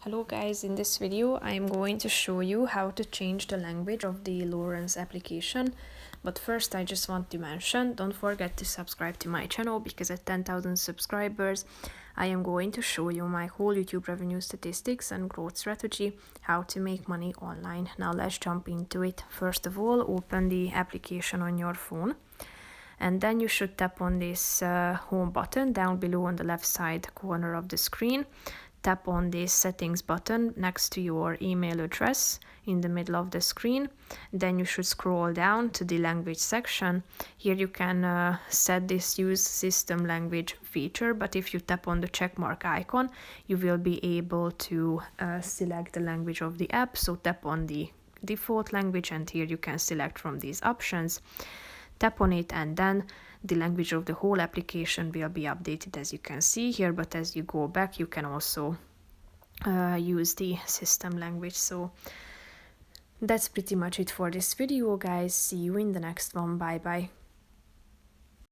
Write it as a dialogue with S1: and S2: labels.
S1: Hello guys, in this video I am going to show you how to change the language of the Lowrance application. But first I just want to mention, don't forget to subscribe to my channel because at 10,000 subscribers I am going to show you my whole YouTube revenue statistics and growth strategy, how to make money online. Now let's jump into it. First of all, open the application on your phone. And then you should tap on this home button down below on the left side corner of the screen. Tap on this settings button next to your email address in the middle of the screen. Then you should scroll down to the language section. Here you can set this use system language feature, but if you tap on the checkmark icon, you will be able to select the language of the app. So tap on the default language and here you can select from these options. Tap on it and then the language of the whole application will be updated as you can see here, but as you go back you can also use the system language. So that's pretty much it for this video guys. See you in the next one. Bye bye.